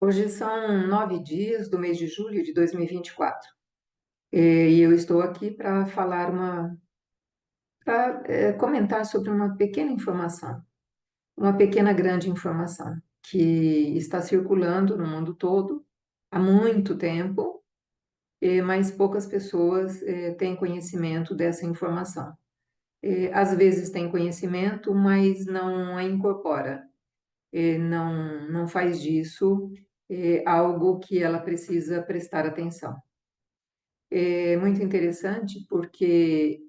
Hoje são 9 dias do mês de julho de 2024. E eu estou aqui para para comentar sobre uma pequena informação, uma pequena grande informação que está circulando no mundo todo há muito tempo, mas poucas pessoas têm conhecimento dessa informação. Às vezes têm conhecimento, mas não a incorpora, não faz disso algo que ela precisa prestar atenção. É muito interessante porque,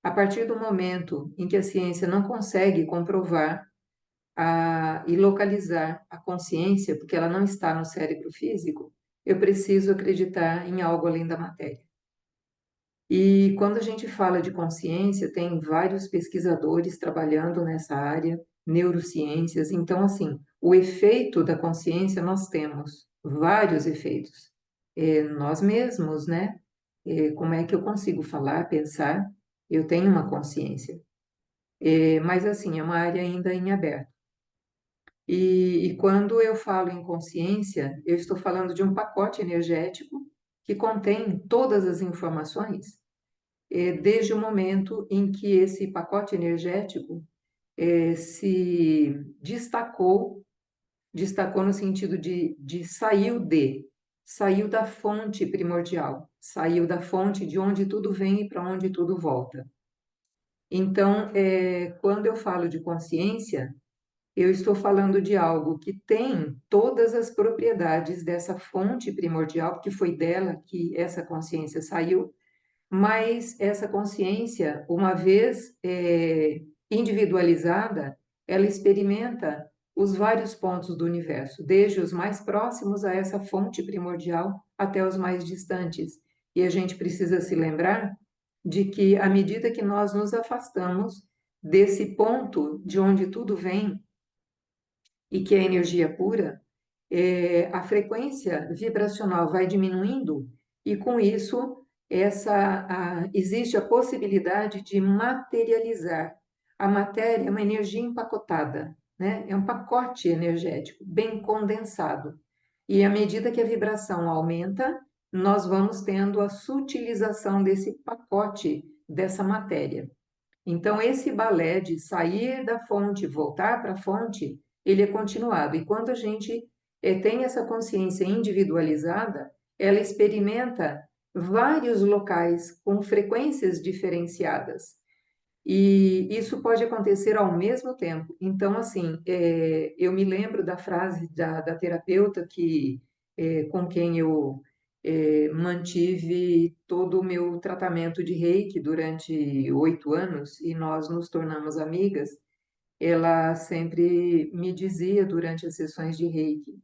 a partir do momento em que a ciência não consegue comprovar e localizar a consciência, porque ela não está no cérebro físico, eu preciso acreditar em algo além da matéria. E quando a gente fala de consciência, tem vários pesquisadores trabalhando nessa área, neurociências. Então, assim, o efeito da consciência, nós temos vários efeitos. Nós mesmos, né? Como é que eu consigo falar, pensar? Eu tenho uma consciência. Mas, assim, é uma área ainda em aberto. E quando eu falo em consciência, eu estou falando de um pacote energético que contém todas as informações, desde o momento em que esse pacote energético se destacou no sentido de saiu da fonte primordial, saiu da fonte de onde tudo vem e para onde tudo volta. Então, quando eu falo de consciência, eu estou falando de algo que tem todas as propriedades dessa fonte primordial, que foi dela que essa consciência saiu, mas essa consciência, uma vez individualizada, ela experimenta os vários pontos do universo, desde os mais próximos a essa fonte primordial até os mais distantes. E a gente precisa se lembrar de que, à medida que nós nos afastamos desse ponto de onde tudo vem e que é energia pura, a frequência vibracional vai diminuindo e, com isso, existe a possibilidade de materializar. A matéria é uma energia empacotada, né? É um pacote energético bem condensado. E à medida que a vibração aumenta, nós vamos tendo a sutilização desse pacote, dessa matéria. Então, esse balé de sair da fonte e voltar para a fonte, ele é continuado. E quando a gente tem essa consciência individualizada, ela experimenta vários locais com frequências diferenciadas. E isso pode acontecer ao mesmo tempo. Então, assim, eu me lembro da frase da terapeuta com quem eu mantive todo o meu tratamento de Reiki durante 8 anos e nós nos tornamos amigas. Ela sempre me dizia durante as sessões de Reiki,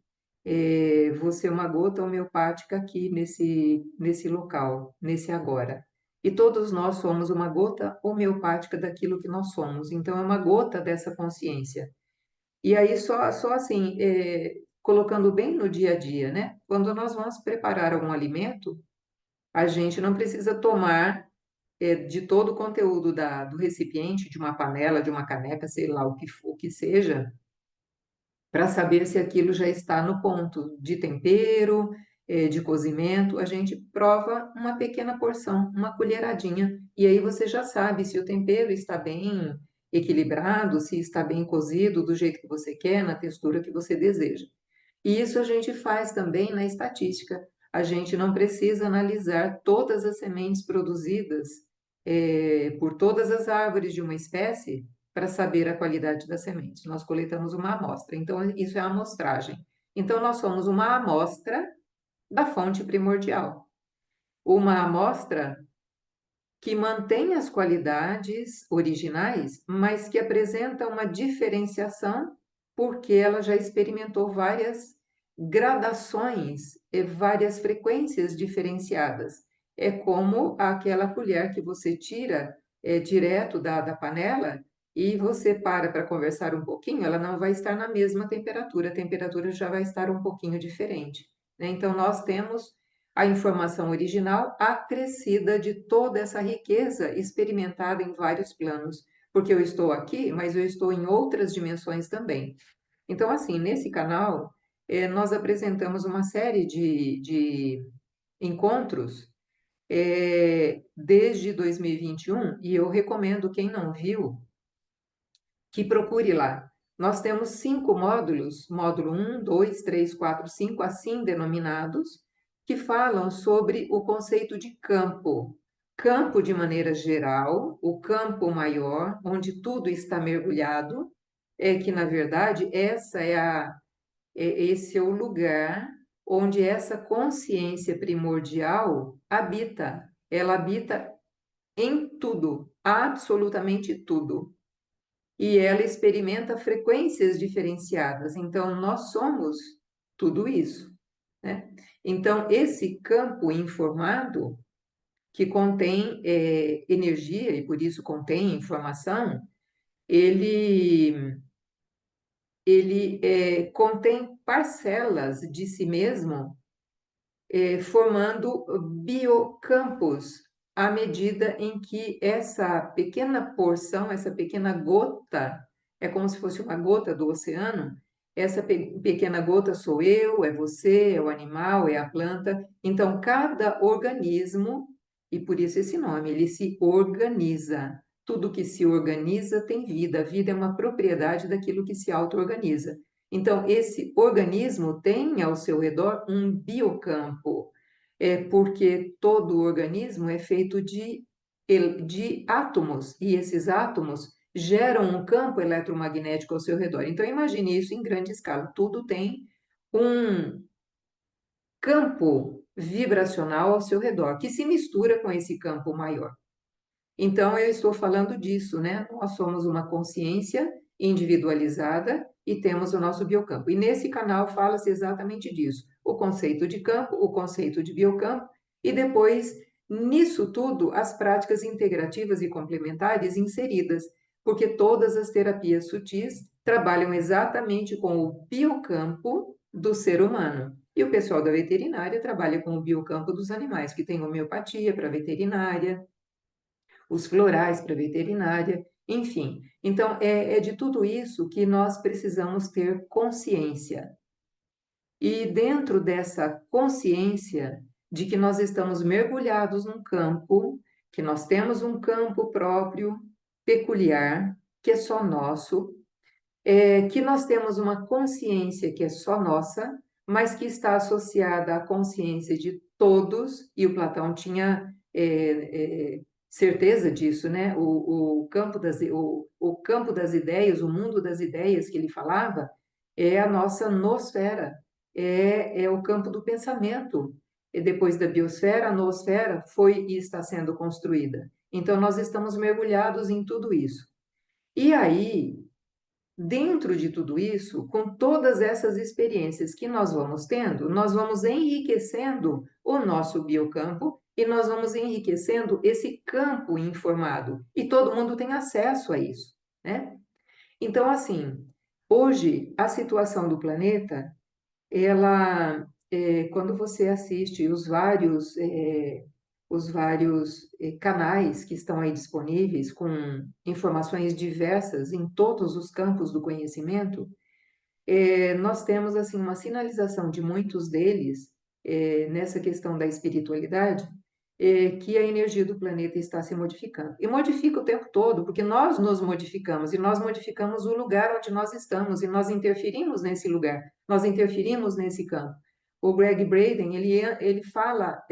você é uma gota homeopática aqui nesse local, nesse agora. E todos nós somos uma gota homeopática daquilo que nós somos. Então, é uma gota dessa consciência. E aí, só assim, colocando bem no dia a dia, né? Quando nós vamos preparar algum alimento, a gente não precisa tomar de todo o conteúdo do recipiente, de uma panela, de uma caneca, sei lá o que seja, para saber se aquilo já está no ponto de tempero, de cozimento. A gente prova uma pequena porção, uma colheradinha, e aí você já sabe se o tempero está bem equilibrado, se está bem cozido do jeito que você quer, na textura que você deseja. E isso a gente faz também na estatística. A gente não precisa analisar todas as sementes produzidas por todas as árvores de uma espécie para saber a qualidade das sementes. Nós coletamos uma amostra, então isso é a amostragem. Então, nós somos uma amostra da fonte primordial. Uma amostra que mantém as qualidades originais, mas que apresenta uma diferenciação porque ela já experimentou várias gradações e várias frequências diferenciadas. É como aquela colher que você tira direto da panela e você para conversar um pouquinho, ela não vai estar na mesma temperatura, a temperatura já vai estar um pouquinho diferente, né? Então, nós temos a informação original acrescida de toda essa riqueza experimentada em vários planos, porque eu estou aqui, mas eu estou em outras dimensões também. Então, assim, nesse canal, nós apresentamos uma série de encontros desde 2021, e eu recomendo quem não viu que procure lá. Nós temos 5 módulos, módulo 1, 2, 3, 4, 5, assim denominados, que falam sobre o conceito de campo. Campo de maneira geral, o campo maior, onde tudo está mergulhado, que na verdade esse é o lugar onde essa consciência primordial habita. Ela habita em tudo, absolutamente tudo, e ela experimenta frequências diferenciadas. Então, nós somos tudo isso, né? Então, esse campo informado, que contém energia e por isso contém informação, ele, ele contém parcelas de si mesmo formando biocampos à medida em que essa pequena porção, essa pequena gota, é como se fosse uma gota do oceano, essa pequena gota sou eu, é você, é o animal, é a planta. Então, cada organismo, e por isso esse nome, ele se organiza. Tudo que se organiza tem vida. A vida é uma propriedade daquilo que se auto-organiza. Então, esse organismo tem ao seu redor um biocampo, porque todo organismo é feito de átomos, e esses átomos geram um campo eletromagnético ao seu redor. Então, imagine isso em grande escala. Tudo tem um campo vibracional ao seu redor, que se mistura com esse campo maior. Então, eu estou falando disso, né? Nós somos uma consciência individualizada e temos o nosso biocampo. E nesse canal fala-se exatamente disso: o conceito de campo, o conceito de biocampo, e depois, nisso tudo, as práticas integrativas e complementares inseridas, porque todas as terapias sutis trabalham exatamente com o biocampo do ser humano. E o pessoal da veterinária trabalha com o biocampo dos animais, que tem homeopatia para veterinária, os florais para veterinária, enfim. Então, é de tudo isso que nós precisamos ter consciência. E dentro dessa consciência de que nós estamos mergulhados num campo, que nós temos um campo próprio, peculiar, que é só nosso, que nós temos uma consciência que é só nossa, mas que está associada à consciência de todos, e o Platão tinha certeza disso, né? O campo das ideias, o mundo das ideias que ele falava, é a nossa nosfera, é o campo do pensamento. E depois da biosfera, a noosfera foi e está sendo construída. Então, nós estamos mergulhados em tudo isso. E aí, dentro de tudo isso, com todas essas experiências que nós vamos tendo, nós vamos enriquecendo o nosso biocampo e nós vamos enriquecendo esse campo informado. E todo mundo tem acesso a isso, né? Então, assim, hoje, a situação do planeta, quando você assiste os vários canais que estão aí disponíveis com informações diversas em todos os campos do conhecimento, nós temos assim uma sinalização de muitos deles nessa questão da espiritualidade, que a energia do planeta está se modificando. E modifica o tempo todo, porque nós nos modificamos, e nós modificamos o lugar onde nós estamos, e nós interferimos nesse lugar, nós interferimos nesse campo. O Greg Braden, ele fala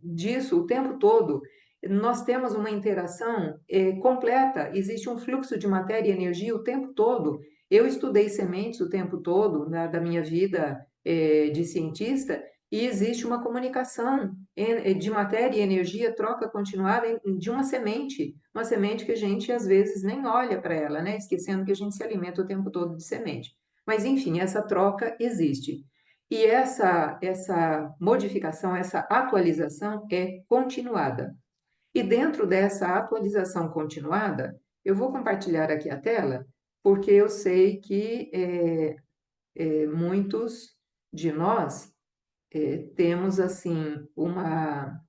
disso o tempo todo. Nós temos uma interação completa, existe um fluxo de matéria e energia o tempo todo. Eu estudei sementes o tempo todo da minha vida de cientista, e existe uma comunicação de matéria e energia, troca continuada de uma semente que a gente às vezes nem olha para ela, né? Esquecendo que a gente se alimenta o tempo todo de semente. Mas enfim, essa troca existe. E essa modificação, essa atualização é continuada. E dentro dessa atualização continuada, eu vou compartilhar aqui a tela, porque eu sei que muitos de nós temos assim uma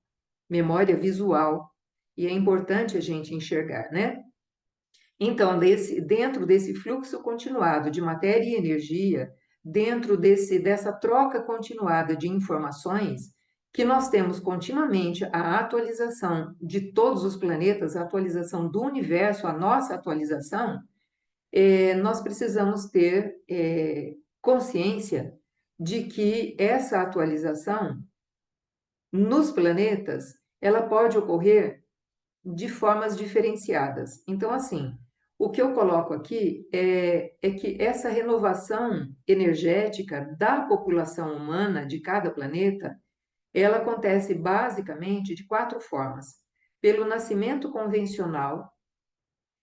memória visual e é importante a gente enxergar, né? Então, dentro desse fluxo continuado de matéria e energia, dentro dessa troca continuada de informações, que nós temos continuamente a atualização de todos os planetas, a atualização do universo, a nossa atualização, nós precisamos ter consciência de que essa atualização nos planetas, ela pode ocorrer de formas diferenciadas. Então, assim, o que eu coloco aqui é que essa renovação energética da população humana de cada planeta, ela acontece basicamente de 4 formas. Pelo nascimento convencional,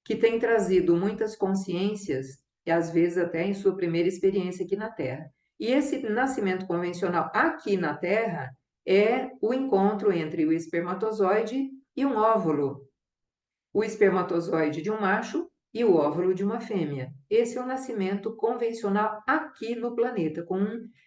que tem trazido muitas consciências, e às vezes até em sua primeira experiência aqui na Terra. E esse nascimento convencional aqui na Terra é o encontro entre o espermatozoide e um óvulo, o espermatozoide de um macho e o óvulo de uma fêmea. Esse é o nascimento convencional aqui no planeta, com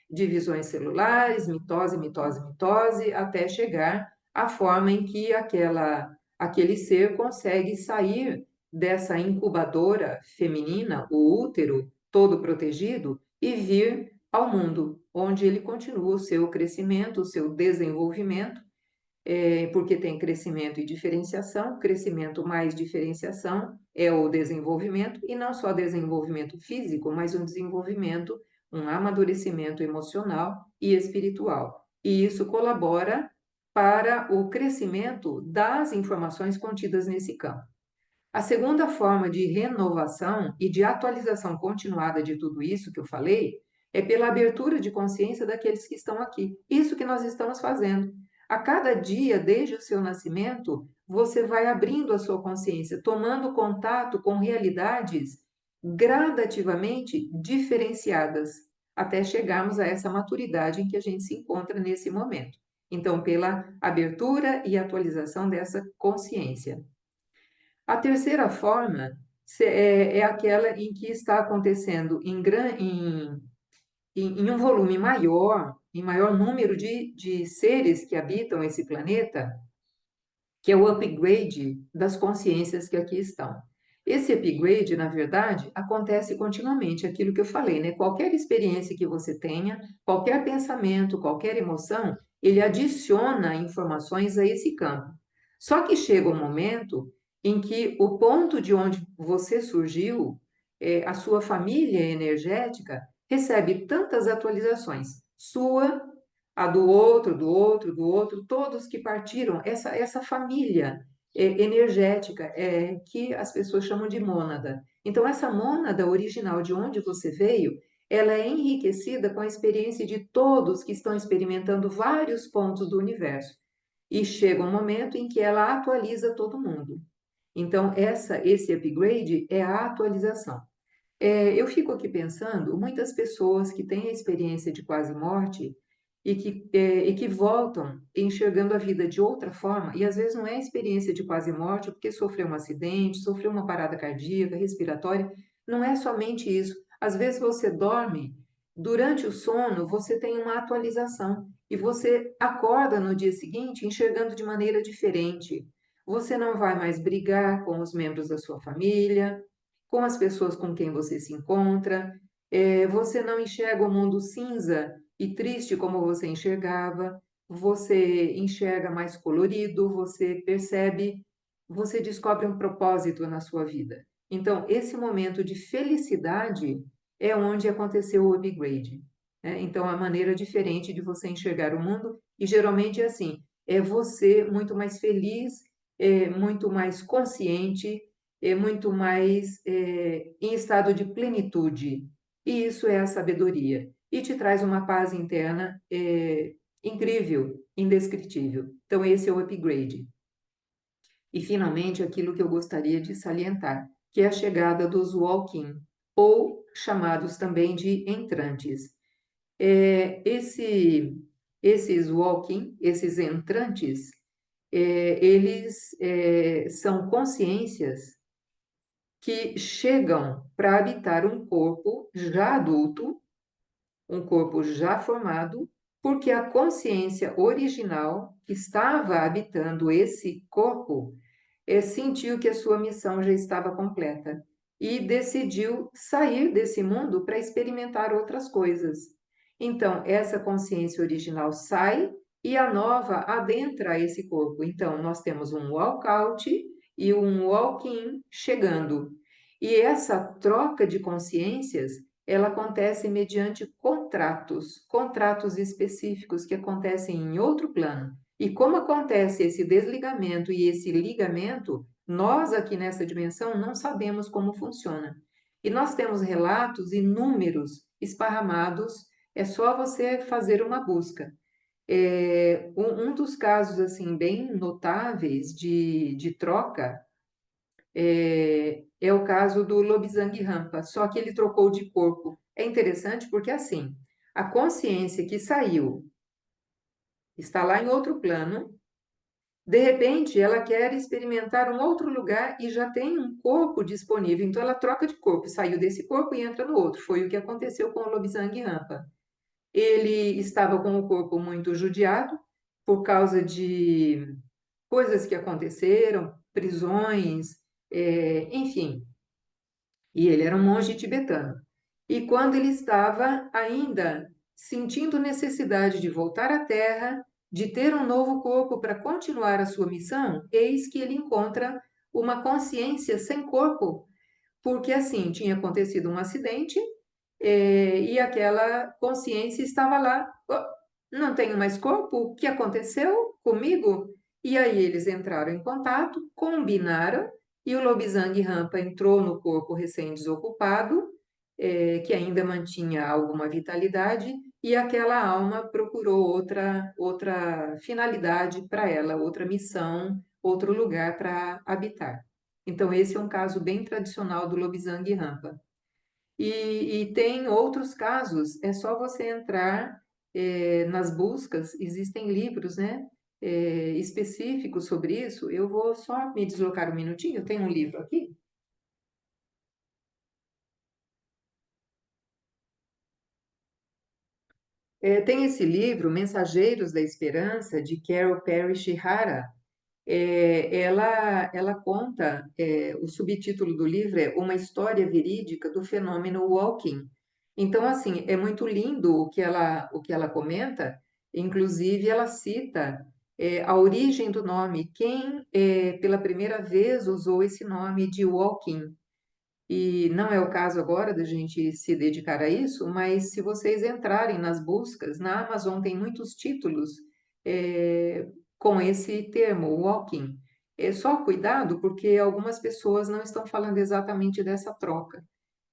divisões celulares, mitose, mitose, mitose, até chegar à forma em que aquele ser consegue sair dessa incubadora feminina, o útero todo protegido, e vir ao mundo, onde ele continua o seu crescimento, o seu desenvolvimento, porque tem crescimento e diferenciação, crescimento mais diferenciação é o desenvolvimento, e não só desenvolvimento físico, mas um desenvolvimento, um amadurecimento emocional e espiritual. E isso colabora para o crescimento das informações contidas nesse campo. A segunda forma de renovação e de atualização continuada de tudo isso que eu falei é pela abertura de consciência daqueles que estão aqui. Isso que nós estamos fazendo. A cada dia, desde o seu nascimento, você vai abrindo a sua consciência, tomando contato com realidades gradativamente diferenciadas, até chegarmos a essa maturidade em que a gente se encontra nesse momento. Então, pela abertura e atualização dessa consciência. A terceira forma é aquela em que está acontecendo em um volume maior, em maior número de seres que habitam esse planeta, que é o upgrade das consciências que aqui estão. Esse upgrade, na verdade, acontece continuamente, aquilo que eu falei, né? Qualquer experiência que você tenha, qualquer pensamento, qualquer emoção, ele adiciona informações a esse campo. Só que chega um momento em que o ponto de onde você surgiu, a sua família energética, recebe tantas atualizações, sua, a do outro, do outro, do outro, todos que partiram, essa família energética que as pessoas chamam de mônada. Então, essa mônada original de onde você veio, ela é enriquecida com a experiência de todos que estão experimentando vários pontos do universo. E chega um momento em que ela atualiza todo mundo. Então, esse upgrade é a atualização. Eu fico aqui pensando, muitas pessoas que têm a experiência de quase morte e que voltam enxergando a vida de outra forma, e às vezes não é a experiência de quase morte, porque sofreu um acidente, sofreu uma parada cardíaca, respiratória, não é somente isso. Às vezes você dorme, durante o sono você tem uma atualização, e você acorda no dia seguinte enxergando de maneira diferente. Você não vai mais brigar com os membros da sua família, com as pessoas com quem você se encontra, você não enxerga o mundo cinza e triste como você enxergava, você enxerga mais colorido, você percebe, você descobre um propósito na sua vida. Então, esse momento de felicidade é onde aconteceu o upgrade, né? Então, a maneira diferente de você enxergar o mundo, e geralmente é assim, é você muito mais feliz, muito mais consciente, muito mais em estado de plenitude. E isso é a sabedoria. E te traz uma paz interna incrível, indescritível. Então, esse é o upgrade. E, finalmente, aquilo que eu gostaria de salientar, que é a chegada dos walk-in, ou chamados também de entrantes. Esses walk-in, esses entrantes, eles são consciências que chegam para habitar um corpo já adulto, um corpo já formado, porque a consciência original que estava habitando esse corpo sentiu que a sua missão já estava completa. e decidiu sair desse mundo para experimentar outras coisas. Então, essa consciência original sai e a nova adentra esse corpo. Então, nós temos um walk-out e um walk-in chegando. E essa troca de consciências, ela acontece mediante contratos específicos que acontecem em outro plano. E como acontece esse desligamento e esse ligamento, nós aqui nessa dimensão não sabemos como funciona. E nós temos relatos inúmeros esparramados, é só você fazer uma busca. Um dos casos assim bem notáveis de troca é o caso do Lobsang Rampa, só que ele trocou de corpo. É interessante porque assim, a consciência que saiu está lá em outro plano. De repente, ela quer experimentar um outro lugar e já tem um corpo disponível. Então, ela troca de corpo, saiu desse corpo e entra no outro. Foi o que aconteceu com o Lobsang Rampa. Ele estava com o corpo muito judiado por causa de coisas que aconteceram, prisões, enfim. E ele era um monge tibetano. E quando ele estava ainda sentindo necessidade de voltar à Terra, de ter um novo corpo para continuar a sua missão, eis que ele encontra uma consciência sem corpo, porque assim tinha acontecido um acidente e aquela consciência estava lá. "Oh, não tenho mais corpo? O que aconteceu comigo?" E aí eles entraram em contato, combinaram, e o Lobsang Rampa entrou no corpo recém-desocupado, que ainda mantinha alguma vitalidade, e aquela alma procurou outra finalidade para ela, outra missão, outro lugar para habitar. Então, esse é um caso bem tradicional do Lobsang Rampa. E tem outros casos, é só você entrar nas buscas, existem livros, né, específicos sobre isso. Eu vou só me deslocar um minutinho, eu tenho um livro aqui. Tem esse livro, Mensageiros da Esperança, de Carol Perry Shihara. Ela conta, o subtítulo do livro é Uma História Verídica do Fenômeno Walking. Então, assim, é muito lindo o que ela comenta, inclusive ela cita a origem do nome, quem pela primeira vez usou esse nome de walking. E não é o caso agora da gente se dedicar a isso, mas se vocês entrarem nas buscas, na Amazon tem muitos títulos com esse termo, walking. É só cuidado, porque algumas pessoas não estão falando exatamente dessa troca.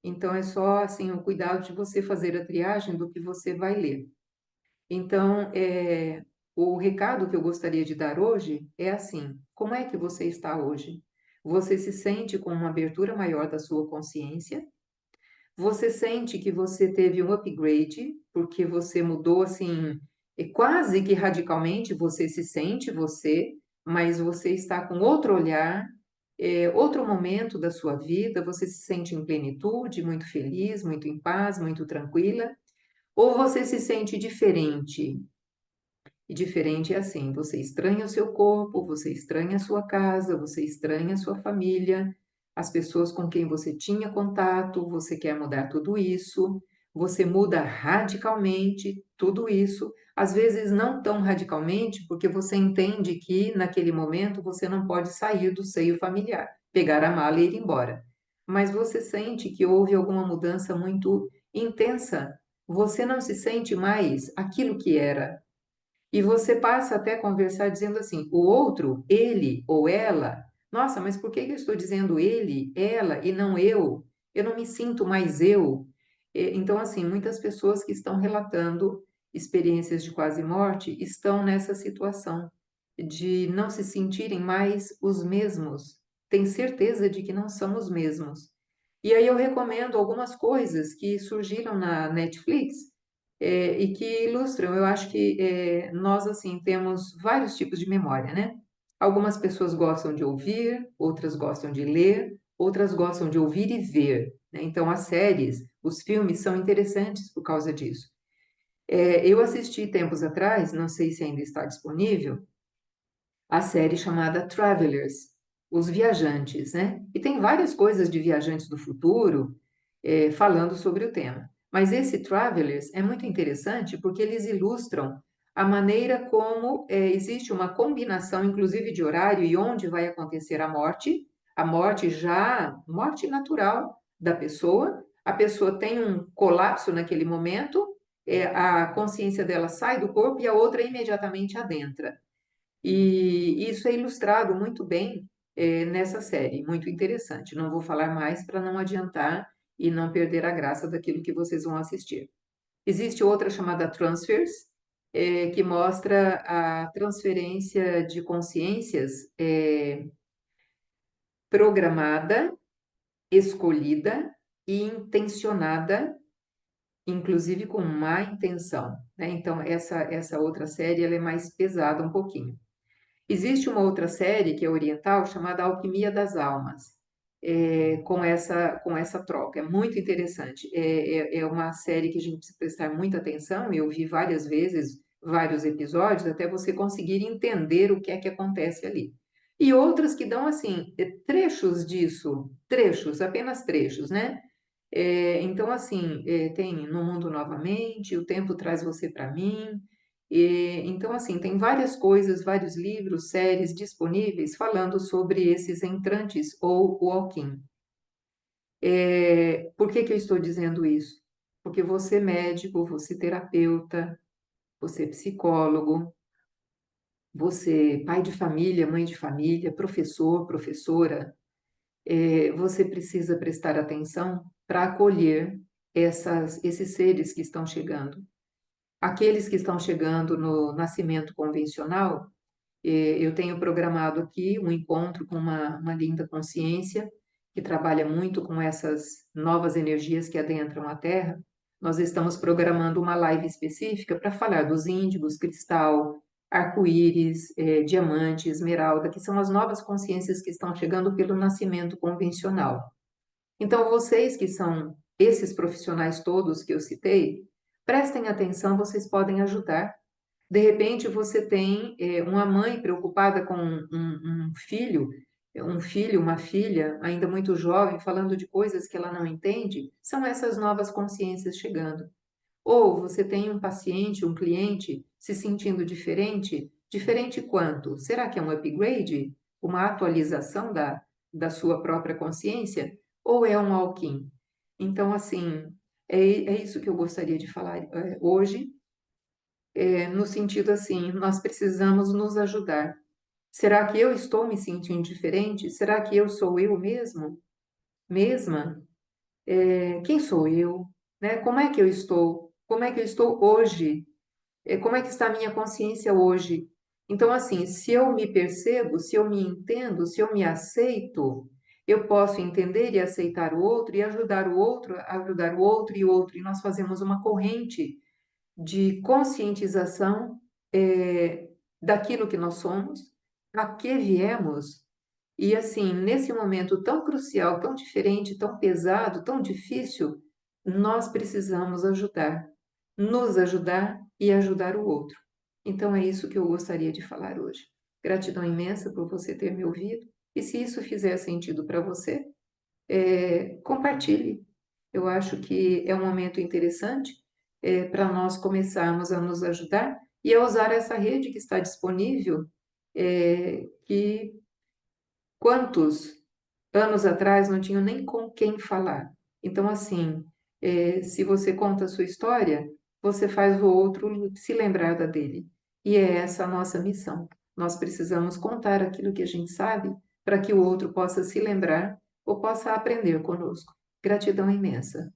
Então, é só assim o cuidado de você fazer a triagem do que você vai ler. Então, o recado que eu gostaria de dar hoje é assim: como é que você está hoje? Você se sente com uma abertura maior da sua consciência? Você sente que você teve um upgrade, porque você mudou assim, quase que radicalmente você se sente você, mas você está com outro olhar, outro momento da sua vida, você se sente em plenitude, muito feliz, muito em paz, muito tranquila, ou você se sente diferente? E diferente é assim, você estranha o seu corpo, você estranha a sua casa, você estranha a sua família, as pessoas com quem você tinha contato, você quer mudar tudo isso, você muda radicalmente tudo isso, às vezes não tão radicalmente, porque você entende que naquele momento você não pode sair do seio familiar, pegar a mala e ir embora. Mas você sente que houve alguma mudança muito intensa, você não se sente mais aquilo que era, e você passa até a conversar dizendo assim, o outro, ele ou ela, nossa, mas por que que eu estou dizendo ele, ela e não eu? Eu não me sinto mais eu. Então, assim, muitas pessoas que estão relatando experiências de quase morte estão nessa situação de não se sentirem mais os mesmos. Tem certeza de que não são os mesmos. E aí eu recomendo algumas coisas que surgiram na Netflix e que ilustram. Eu acho que nós, assim, temos vários tipos de memória, né? Algumas pessoas gostam de ouvir, outras gostam de ler, outras gostam de ouvir e ver, né? Então, as séries, os filmes são interessantes por causa disso. Eu assisti tempos atrás, não sei se ainda está disponível, a série chamada Travelers. os viajantes, né? E tem várias coisas de viajantes do futuro, falando sobre o tema. Mas esse Travelers é muito interessante porque eles ilustram a maneira como existe uma combinação, inclusive de horário e onde vai acontecer a morte já, morte natural da pessoa. A pessoa tem um colapso naquele momento, a consciência dela sai do corpo e a outra imediatamente adentra. E isso é ilustrado muito bem nessa série, muito interessante. Não vou falar mais para não adiantar e não perder a graça daquilo que vocês vão assistir. Existe outra chamada Transfers, que mostra a transferência de consciências programada, escolhida e intencionada, inclusive com má intenção, né? Então, essa outra série ela é mais pesada um pouquinho. Existe uma outra série que é oriental chamada Alquimia das Almas, com essa troca. É muito interessante. É uma série que a gente precisa prestar muita atenção. Eu vi várias vezes, vários episódios, até você conseguir entender o que é que acontece ali. E outras que dão, assim, trechos disso, trechos, apenas trechos, né? Então, assim, tem No Mundo Novamente, O Tempo Traz Você para Mim. Então, assim, tem várias coisas, vários livros, séries disponíveis falando sobre esses entrantes ou o Alquim. Por que que eu estou dizendo isso? Porque você médico, você terapeuta, você psicólogo, você pai de família, mãe de família, professor, professora, você precisa prestar atenção para acolher esses seres que estão chegando. Aqueles que estão chegando no nascimento convencional, eu tenho programado aqui um encontro com uma linda consciência que trabalha muito com essas novas energias que adentram a Terra. Nós estamos programando uma live específica para falar dos índigos, cristal, arco-íris, diamante, esmeralda, que são as novas consciências que estão chegando pelo nascimento convencional. Então, vocês que são esses profissionais todos que eu citei, prestem atenção, vocês podem ajudar. De repente, você tem uma mãe preocupada com um filho, uma filha, ainda muito jovem, falando de coisas que ela não entende, são essas novas consciências chegando. Ou você tem um paciente, um cliente se sentindo diferente, diferente quanto? Será que é um upgrade? Uma atualização da sua própria consciência? Ou é um alquim? Então, assim, é isso que eu gostaria de falar hoje, no sentido assim, nós precisamos nos ajudar. Será que eu estou me sentindo diferente? Será que eu sou eu mesmo? Mesma? Quem sou eu? Né? Como é que eu estou? Como é que eu estou hoje? Como é que está a minha consciência hoje? Então, assim, se eu me percebo, se eu me entendo, se eu me aceito, eu posso entender e aceitar o outro e ajudar o outro, ajudar o outro e o outro, e nós fazemos uma corrente de conscientização daquilo que nós somos, a que viemos, e assim, nesse momento tão crucial, tão diferente, tão pesado, tão difícil, nós precisamos ajudar, nos ajudar e ajudar o outro. Então é isso que eu gostaria de falar hoje. Gratidão imensa por você ter me ouvido, e se isso fizer sentido para você, compartilhe. Eu acho que é um momento interessante para nós começarmos a nos ajudar e a usar essa rede que está disponível, que quantos anos atrás não tinham nem com quem falar. Então, assim, se você conta a sua história, você faz o outro se lembrar da dele. E é essa a nossa missão. Nós precisamos contar aquilo que a gente sabe para que o outro possa se lembrar ou possa aprender conosco. Gratidão imensa.